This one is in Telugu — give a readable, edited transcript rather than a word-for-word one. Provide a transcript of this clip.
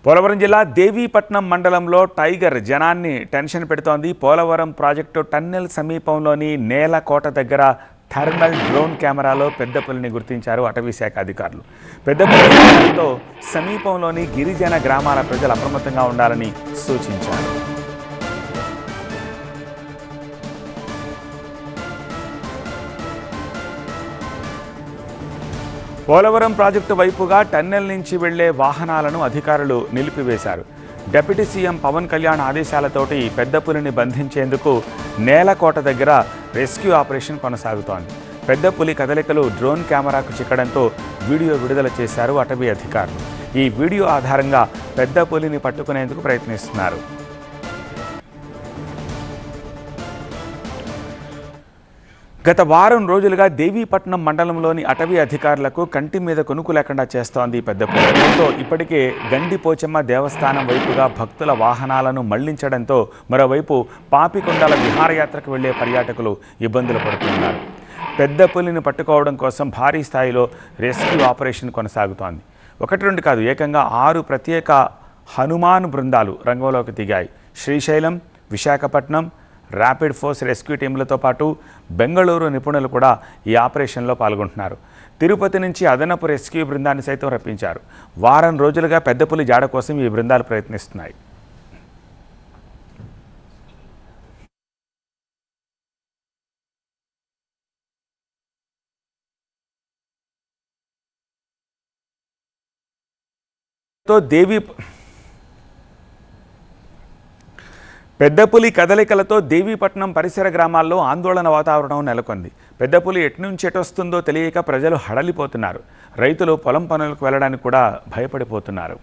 పోలవరం జిల్లా దేవీపట్నం మండలంలో టైగర్ జనాన్ని టెన్షన్ పెడుతోంది. పోలవరం ప్రాజెక్టు టన్నెల్ సమీపంలోని నేలకోట దగ్గర థర్మల్ డ్రోన్ కెమెరాలో పెద్ద పులిని గుర్తించారు అటవీ శాఖ అధికారులు. పెద్ద పులితో సమీపంలోని గిరిజన గ్రామాల ప్రజలు అప్రమత్తంగా ఉండాలని సూచించారు. పోలవరం ప్రాజెక్టు వైపుగా టన్నెల్ నుంచి వెళ్లే వాహనాలను అధికారులు నిలిపివేశారు. డిప్యూటీ సీఎం పవన్ కళ్యాణ్ ఆదేశాలతోటి పెద్ద పులిని బంధించేందుకు నేలకోట దగ్గర రెస్క్యూ ఆపరేషన్ కొనసాగుతోంది. పెద్ద పులి కదలికలు డ్రోన్ కెమెరాకు చిక్కడంతో వీడియో విడుదల చేశారు అటవీ అధికారులు. ఈ వీడియో ఆధారంగా పెద్ద పులిని పట్టుకునేందుకు ప్రయత్నిస్తున్నారు. గత వారం రోజులుగా దేవీపట్నం మండలంలోని అటవీ అధికారులకు కంటి మీద కొనుక్కు లేకుండా చేస్తోంది పెద్ద పులి. దీంతో ఇప్పటికే గండిపోచమ్మ దేవస్థానం వైపుగా భక్తుల వాహనాలను మళ్లించడంతో మరోవైపు పాపికొండల విహారయాత్రకు వెళ్లే పర్యాటకులు ఇబ్బందులు పడుతున్నారు. పెద్ద పులిని పట్టుకోవడం కోసం భారీ స్థాయిలో రెస్క్యూ ఆపరేషన్ కొనసాగుతోంది. 1-2 కాదు, ఏకంగా 6 ప్రత్యేక హనుమాన్ బృందాలు రంగంలోకి దిగాయి. Srisailam, Visakhapatnam rapid force rescue టీంలతో పాటు బెంగళూరు నిపుణులు కూడా ఈ ఆపరేషన్లో పాల్గొంటున్నారు. తిరుపతి నుంచి అదనపు రెస్క్యూ బృందాన్ని సైతం రప్పించారు. వారం రోజులుగా పెద్ద పులి జాడ కోసం ఈ బృందాలు ప్రయత్నిస్తున్నాయి. పెద్ద పులి కదలికలతో దేవీపట్నం పరిసర గ్రామాల్లో ఆందోళన వాతావరణం నెలకొంది. పెద్ద పులి ఎట్నుంచి ఎటొస్తుందో తెలియక ప్రజలు హడలిపోతున్నారు. రైతులు పొలం పనులకు వెళ్లడానికి కూడా భయపడిపోతున్నారు.